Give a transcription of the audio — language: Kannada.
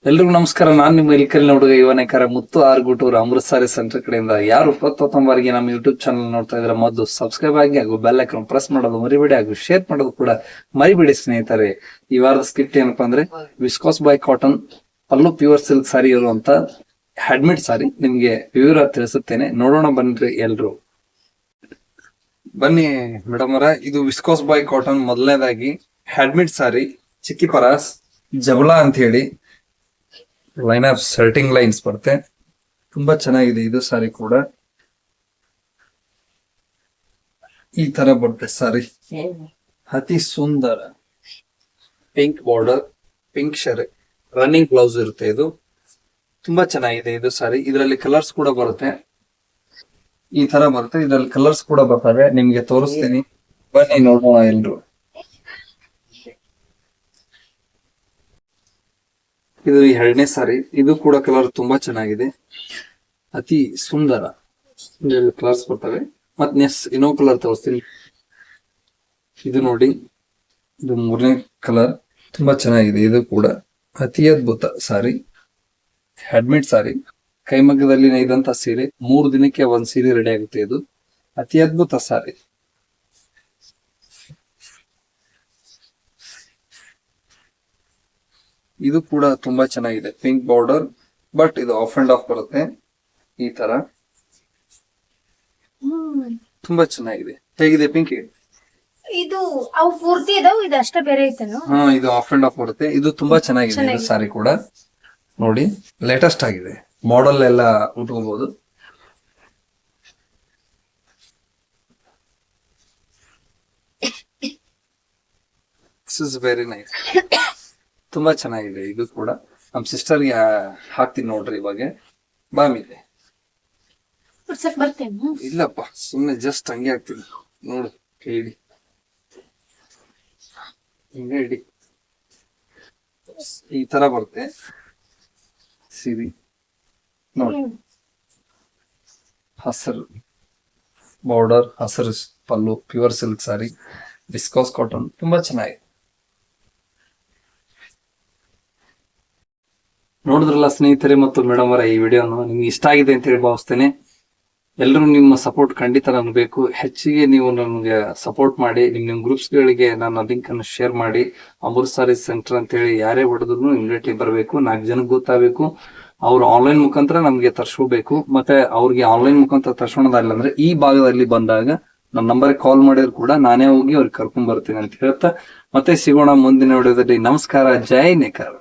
ಎಲ್ರಿಗೂ ನಮಸ್ಕಾರ. ನಾನು ನಿಮ್ಮ ಇಲ್ಕಲ್ನ ಹುಡುಗ ಯುವನೇಕರ ಮುತ್ತು ಆರ್ಗುಟೂರು ಅಮೃತ್ ಸಾರಿ ಸೆಂಟರ್ ಕಡೆಯಿಂದ. ಯಾರು ಪ್ರಥಮವಾಗಿ ನಮ್ಮ ಯೂಟ್ಯೂಬ್ ಚಾನಲ್ ನೋಡ್ತಾ ಇದ್ರೆ ಮೊದಲು ಸಬ್ಸ್ಕ್ರೈಬ್ ಆಗಿ ಹಾಗೂ ಬೆಲ್ ಐಕಾನ್ ಪ್ರೆಸ್ ಮಾಡೋದು ಮರಿಬೇಡಿ, ಹಾಗೂ ಶೇರ್ ಮಾಡೋದು ಕೂಡ ಮರಿಬೇಡಿ ಸ್ನೇಹಿತರೆ. ಈ ವಾರದ ಸ್ಕಿಟ್ ಏನಪ್ಪಾ ಅಂದ್ರೆ viscose by cotton pallu pure silk sari ಇರುವಂತ ಹ್ಯಾಂಡ್ಮೇಡ್ ಸಾರಿ ನಿಮ್ಗೆ ವಿವರ ತಿಳಿಸುತ್ತೇನೆ. ನೋಡೋಣ ಬನ್ರಿ ಎಲ್ರು. ಬನ್ನಿ ಮೇಡಮ್ ಅವರ, ಇದು ವಿಸ್ಕಾಸ್ ಬೈ ಕಾಟನ್ ಮೊದಲನೇದಾಗಿ ಹ್ಯಾಂಡ್ಮೇಡ್ ಸಾರಿ, ಚಿಕ್ಕಿ ಪರಾಸ್ ಜಬಲಾ ಅಂತ ಹೇಳಿ ಲೈನ್ ಆಫ್ ಶರ್ಟಿಂಗ್ ಲೈನ್ಸ್ ಬರುತ್ತೆ. ತುಂಬಾ ಚೆನ್ನಾಗಿದೆ ಇದು ಸಾರಿ ಕೂಡ. ಈ ತರ ಬರುತ್ತೆ ಸಾರಿ, ಅತಿ ಸುಂದರ ಪಿಂಕ್ ಬಾರ್ಡರ್, ಪಿಂಕ್ ಶರ್, ರನ್ನಿಂಗ್ ಬ್ಲೌಸ್ ಇರುತ್ತೆ. ಇದು ತುಂಬಾ ಚೆನ್ನಾಗಿದೆ ಇದು ಸಾರಿ. ಇದರಲ್ಲಿ ಕಲರ್ಸ್ ಕೂಡ ಬರುತ್ತೆ, ಈ ತರ ಬರುತ್ತೆ. ಇದರಲ್ಲಿ ಕಲರ್ಸ್ ಕೂಡ ಬರ್ತವೆ, ನಿಮ್ಗೆ ತೋರಿಸ್ತೀನಿ ಬನ್ನಿ ನೋಡೋಣ ಎಲ್ರು. ಇದು ಎರಡನೇ ಸಾರಿ, ಇದು ಕೂಡ ಕಲರ್ ತುಂಬಾ ಚೆನ್ನಾಗಿದೆ, ಅತಿ ಸುಂದರ ಕಲರ್ಸ್ ಬರ್ತವೆ. ಮತ್ ನೆಕ್ಸ್ಟ್ ಇನ್ನೊಂದು ಕಲರ್ ತೋರಿಸ್ತೀನಿ. ಇದು ನೋಡಿ, ಇದು ಮೂರನೇ ಕಲರ್, ತುಂಬಾ ಚೆನ್ನಾಗಿದೆ. ಇದು ಕೂಡ ಅತಿ ಅದ್ಭುತ ಸಾರಿ, ಹ್ಯಾಂಡ್ಮೇಡ್ ಸಾರಿ, ಕೈಮಗ್ಗದಲ್ಲಿ ನೇಯ್ದಂತ ಸೀರೆ. 3 ದಿನಕ್ಕೆ ಒಂದ್ ಸೀರೆ ರೆಡಿ ಆಗುತ್ತೆ. ಇದು ಅತಿ ಅದ್ಭುತ ಸಾರಿ. ಇದು ಕೂಡ ತುಂಬಾ ಚೆನ್ನಾಗಿದೆ, ಪಿಂಕ್ ಬಾರ್ಡರ್, ಬಟ್ ಇದು ಆಫ್ ಅಂಡ್ ಆಫ್ ಬರುತ್ತೆ ಈ ತರ. ತುಂಬಾ ಚೆನ್ನಾಗಿದೆ. ಹೇಗಿದೆ ಪಿಂಕಿ? ಇದು ಅವು ಪೂರ್ತಿ ಇದಾವ, ಇದು ಅಷ್ಟೇ ಬೇರೆ ಐತೇನು? ಹಾ, ಇದು ಆಫ್ ಅಂಡ್ ಆಫ್ ಬರುತ್ತೆ. ಇದು ತುಂಬಾ ಚೆನ್ನಾಗಿದೆ ಇದು ಸಾರಿ ಕೂಡ. ನೋಡಿ, ಲೇಟೆಸ್ಟ್ ಆಗಿದೆ, ಮಾಡೆಲ್ ಎಲ್ಲ ಉಟ್ಕೋಬಹುದು. ದಿಸ್ ಇಸ್ ವೆರಿ ನೈಸ್, ತುಂಬಾ ಚೆನ್ನಾಗಿದೆ ಇದು ಕೂಡ. ನಮ್ ಸಿಸ್ಟರ್ಗೆ ಹಾಕ್ತೀನಿ ನೋಡ್ರಿ ಇವಾಗ. ಬಾಮಿದೆ ಬರ್ತೇನೆ. ಇಲ್ಲಪ್ಪ, ಸುಮ್ನೆ ಜಸ್ಟ್ ಹಂಗೆ ಹಾಕ್ತೀನಿ ನೋಡು, ಹೇಳಿ ಹಿಂಗೆ ಇಡಿ. ಈ ತರ ಬರುತ್ತೆ ಸೀರೆ ನೋಡಿ, ಹಸಿರು ಬಾರ್ಡರ್, ಹಸಿರು ಪಲ್ಲು, ಪ್ಯೂರ್ ಸಿಲ್ಕ್ ಸಾರಿ, ವಿಸ್ಕಾಸ್ ಕಾಟನ್, ತುಂಬಾ ಚೆನ್ನಾಗಿದೆ. ನೋಡಿದ್ರಲ್ಲ ಸ್ನೇಹಿತರೆ ಮತ್ತು ಮೇಡಮ್ ಅವರ ಈ ವಿಡಿಯೋನು ನಿಮ್ಗೆ ಇಷ್ಟ ಆಗಿದೆ ಅಂತ ಹೇಳಿ ಭಾವಿಸ್ತೇನೆ. ಎಲ್ಲರೂ ನಿಮ್ಮ ಸಪೋರ್ಟ್ ಖಂಡಿತ ನನಗೆ ಬೇಕು. ಹೆಚ್ಚಿಗೆ ನೀವು ನನಗೆ ಸಪೋರ್ಟ್ ಮಾಡಿ, ನಿಮ್ ಗ್ರೂಪ್ಸ್ ಗಳಿಗೆ ನನ್ನ ಲಿಂಕ್ ಅನ್ನು ಶೇರ್ ಮಾಡಿ. ಅಮೃತ್ ಸಾರಿ ಸೆಂಟರ್ ಅಂತ ಹೇಳಿ ಯಾರೇ ಹೊಡೆದ್ರು ಇಮಿಡಿಯೇಟ್ಲಿ ಬರಬೇಕು, 4 ಜನಕ್ಕೆ ಗೊತ್ತಾಗಬೇಕು. ಅವ್ರು ಆನ್ಲೈನ್ ಮುಖಾಂತರ ನಮ್ಗೆ ತರ್ಸ್ಕೋಬೇಕು. ಮತ್ತೆ ಅವ್ರಿಗೆ ಆನ್ಲೈನ್ ಮುಖಾಂತರ ತರ್ಸೋಣದಾಗಿಲ್ಲ ಅಂದ್ರೆ ಈ ಭಾಗದಲ್ಲಿ ಬಂದಾಗ ನನ್ನ ನಂಬರ್ ಕಾಲ್ ಮಾಡಿದ್ರು ಕೂಡ ನಾನೇ ಹೋಗಿ ಅವ್ರಿಗೆ ಕರ್ಕೊಂಡ್ ಬರ್ತೀನಿ ಅಂತ ಹೇಳ್ತಾ ಮತ್ತೆ ಸಿಗೋಣ ಮುಂದಿನ ವಿಡಿಯೋದಲ್ಲಿ. ನಮಸ್ಕಾರ, ಜೈ ನೇಕಾರ.